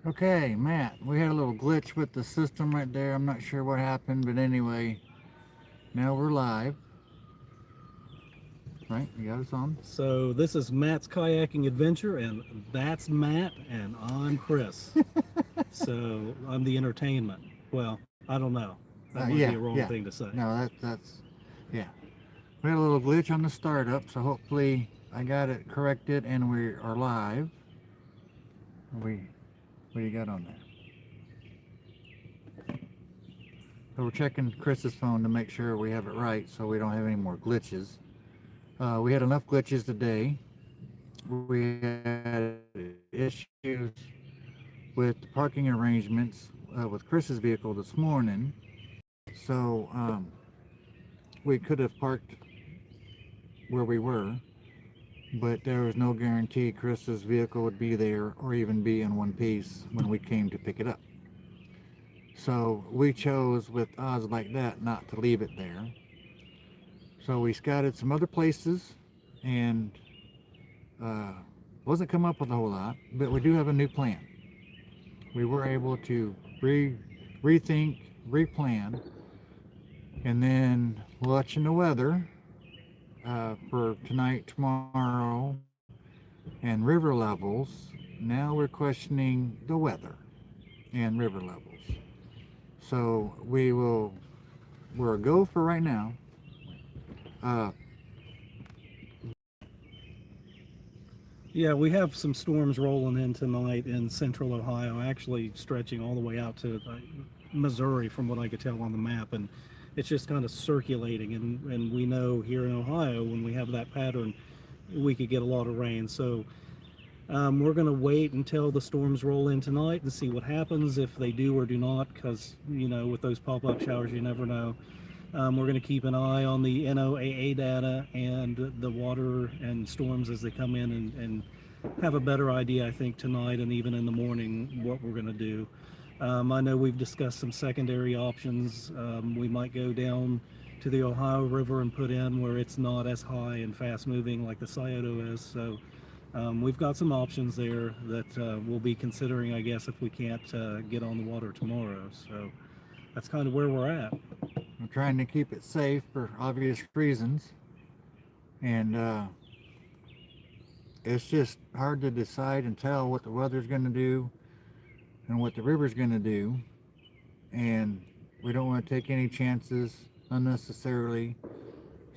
Okay, Matt, we had a little glitch with the system right there. I'm not sure what happened, but anyway, now we're live. Right? You got us on? So this is Matt's kayaking adventure, and that's Matt, and I'm Chris. So I'm the entertainment. Well, I don't know. That might be a Yeah, wrong yeah. thing to say. No, that's, yeah. We had a little glitch on the startup, so hopefully I got it corrected and we are live. We, what do you got on there? So we're checking Chris's phone to make sure we have it right so we don't have any more glitches. We had enough glitches today. We had issues with the parking arrangements with Chris's vehicle this morning. So we could have parked where we were, but there was no guarantee Chris's vehicle would be there or even be in one piece when we came to pick it up. So we chose, with odds like that, not to leave it there. So we scouted some other places and uh, wasn't come up with a whole lot, but we do have a new plan. We were able to rethink, replan, and then watching the weather for tonight, tomorrow, and river levels. Now we're questioning the weather and river levels. So we're a go for right now. Uh, Yeah, we have some storms rolling in tonight in central Ohio, actually stretching all the way out to Missouri, from what I could tell on the map, and it's just kind of circulating. And we know here in Ohio, when we have that pattern, we could get a lot of rain. So we're going to wait until the storms roll in tonight and see what happens if they do or do not, because, with those pop up showers, you never know. We're going to keep an eye on the NOAA data and the water and storms as they come in, and have a better idea, I think, tonight and even in the morning what we're going to do. I know we've discussed some secondary options. We might go down to the Ohio River and put in where it's not as high and fast moving like the Scioto is. So we've got some options there that we'll be considering, I guess, if we can't get on the water tomorrow. So that's kind of where we're at. I'm trying to keep it safe for obvious reasons, and it's just hard to decide and tell what the weather's going to do and what the river's going to do, and we don't want to take any chances unnecessarily.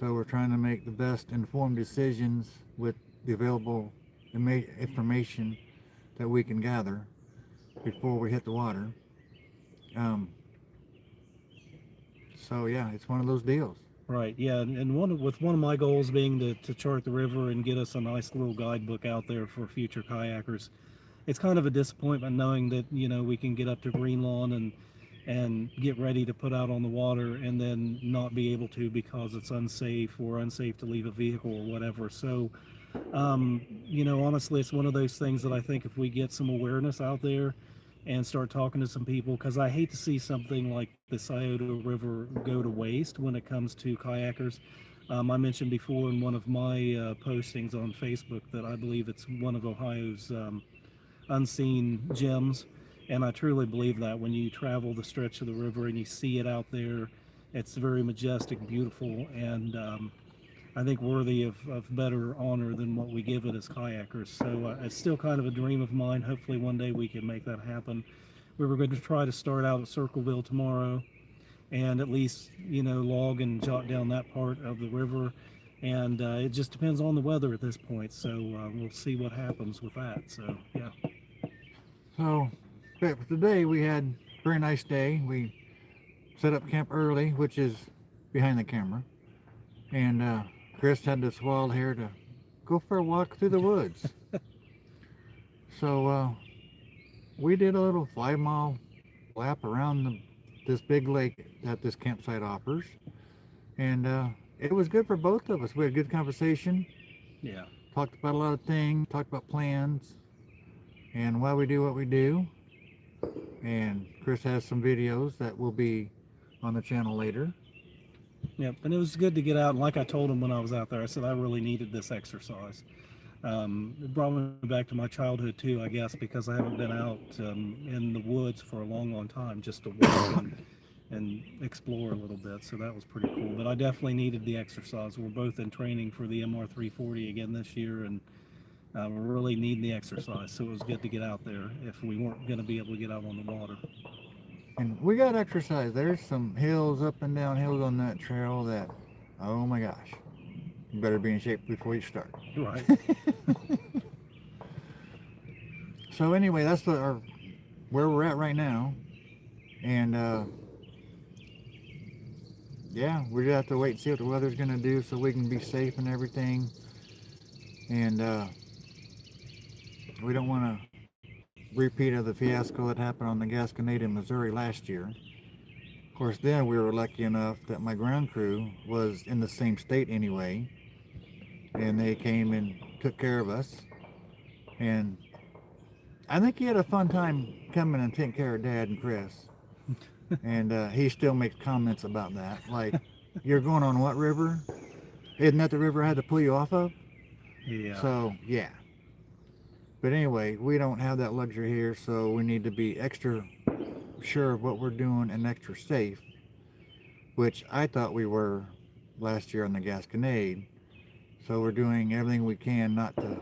So we're trying to make the best informed decisions with the available information that we can gather before we hit the water. Um, so yeah, it's one of those deals. Right, yeah, and one of my goals being to chart the river and get us a nice little guidebook out there for future kayakers. It's kind of a disappointment knowing that we can get up to Greenlawn and get ready to put out on the water and then not be able to because it's unsafe or unsafe to leave a vehicle or whatever. So, honestly, it's one of those things that I think if we get some awareness out there and start talking to some people, because I hate to see something like the Scioto River go to waste when it comes to kayakers. I mentioned before in one of my postings on Facebook that I believe it's one of Ohio's unseen gems. And I truly believe that when you travel the stretch of the river and you see it out there, it's very majestic, beautiful, and I think worthy of better honor than what we give it as kayakers. So it's still kind of a dream of mine. Hopefully, one day we can make that happen. We were going to try to start out at Circleville tomorrow and at least, log and jot down that part of the river. And it just depends on the weather at this point. So we'll see what happens with that. So, yeah. So but today we had a very nice day. We set up camp early, which is behind the camera, and Chris had this wild hair to go for a walk through the woods. So we did a little 5 mile lap around this big lake that this campsite offers, and it was good for both of us. We had a good conversation, Yeah. talked about a lot of things, talked about plans and why we do what we do. And Chris has some videos that will be on the channel later. Yep. And it was good to get out. And like I told him when I was out there, I said I really needed this exercise. It brought me back to my childhood too, I guess, because I haven't been out in the woods for a long, long time just to walk and explore a little bit. So that was pretty cool. But I definitely needed the exercise. We're both in training for the MR340 again this year, and we really need the exercise. So it was good to get out there if we weren't going to be able to get out on the water. And we got exercise. There's some hills, up and down hills on that trail that, oh my gosh, you better be in shape before you start. Right. So anyway, that's where we're at right now. And yeah, we just have to wait and see what the weather's going to do so we can be safe and everything. And we don't want to repeat of the fiasco that happened on the Gasconade in Missouri last year. Of course, then we were lucky enough that my ground crew was in the same state anyway, and they came and took care of us. And I think he had a fun time coming and taking care of Dad and Chris. And he still makes comments about that, like, "You're going on what river? Isn't that the river I had to pull you off of?" Yeah. So yeah. But anyway, we don't have that luxury here, so we need to be extra sure of what we're doing and extra safe, which I thought we were last year on the Gasconade. So we're doing everything we can not to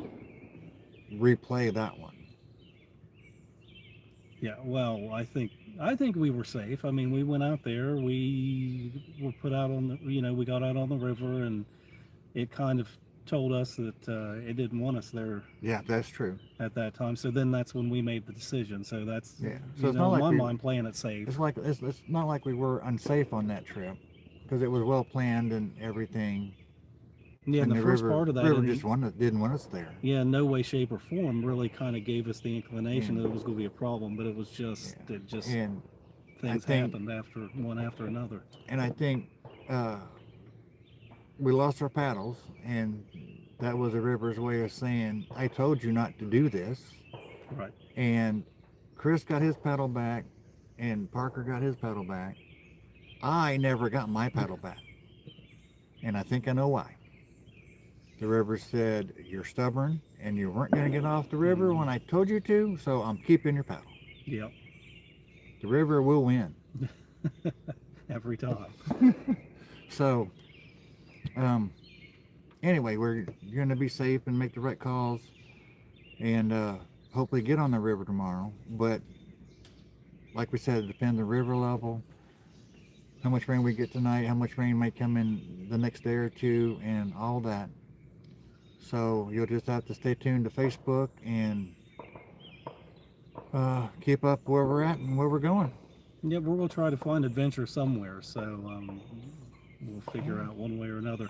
replay that one. Yeah, well, I think we were safe. I mean, we went out there. We were put out on the, we got out on the river, and it kind of told us that it didn't want us there Yeah, that's true. at that time. So then that's when we made the decision. So that's, Yeah. So it's not in like my we, mind, playing it safe. it's not like we were unsafe on that trip, because it was well planned and everything. Yeah, And the first part of that, river just didn't want us there. yeah, in no way, shape, or form really kind of gave us the inclination And- that it was going to be a problem. But it was just, Yeah. it just And things think- happened after one after another. I think we lost our paddles, and that was the river's way of saying, "I told you not to do this." Right. And Chris got his paddle back, and Parker got his paddle back. I never got my paddle back, and I think I know why. The river said, "You're stubborn, and you weren't going to get off the river when I told you to, so I'm keeping your paddle." Yep. The river will win. Every time. So, anyway, we're going to be safe and make the right calls, and hopefully get on the river tomorrow. But like we said, it depends on river level, how much rain we get tonight, how much rain may come in the next day or two, and all that. So you'll just have to stay tuned to Facebook and keep up where we're at and where we're going. Yeah, we're going to try to find adventure somewhere. So we'll figure out one way or another.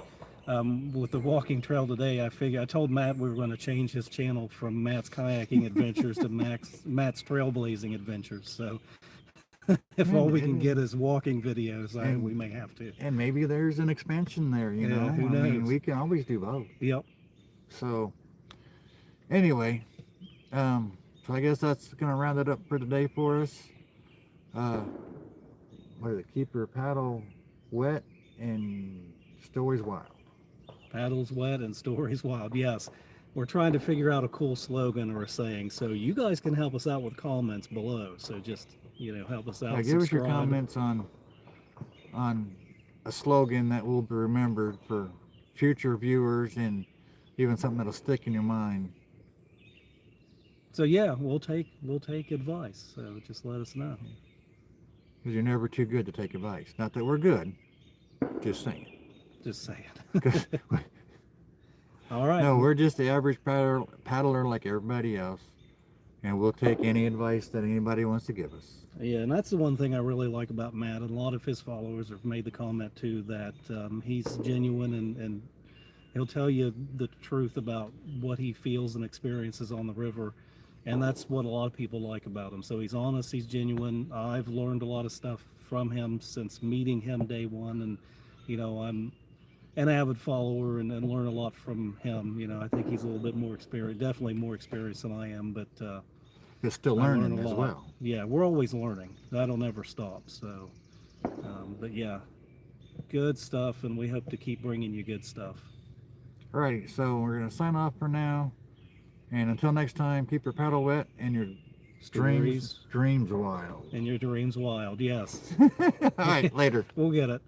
With the walking trail today, I told Matt we were going to change his channel from Matt's kayaking adventures to Matt's trailblazing adventures. So if all we can get is walking videos, we may have to. And maybe there's an expansion there, you Yeah, know. who I mean, knows? we can always do both. Yep. So anyway, so I guess that's going to round it up for today for us. What is it? Keep your paddle wet and stories wild. Paddles wet and stories wild. Yes. We're trying to figure out a cool slogan or a saying. So you guys can help us out with comments below. So just, help us out. Yeah, give us your subscribe. comments on a slogan that will be remembered for future viewers, and even something that'll stick in your mind. So yeah, we'll take advice. So just let us know. Because you're never too good to take advice. Not that we're good, just saying. Just saying. 'Cause All right. no, we're just the average paddler like everybody else, and we'll take any advice that anybody wants to give us. Yeah, and that's the one thing I really like about Matt, and a lot of his followers have made the comment too, that he's genuine and he'll tell you the truth about what he feels and experiences on the river, and that's what a lot of people like about him. So he's honest, he's genuine. I've learned a lot of stuff from him since meeting him day one, and I'm an avid follower and learn a lot from him. I think he's a little bit more experienced, definitely more experienced than I am, but You're still I learn learning a as lot. well. Yeah, we're always learning. That'll never stop. So, but yeah, good stuff, and we hope to keep bringing you good stuff. Alrighty, so we're gonna sign off for now, and until next time, keep your paddle wet and your Stories dreams wild. and your dreams wild. Yes. All right, later. We'll get it.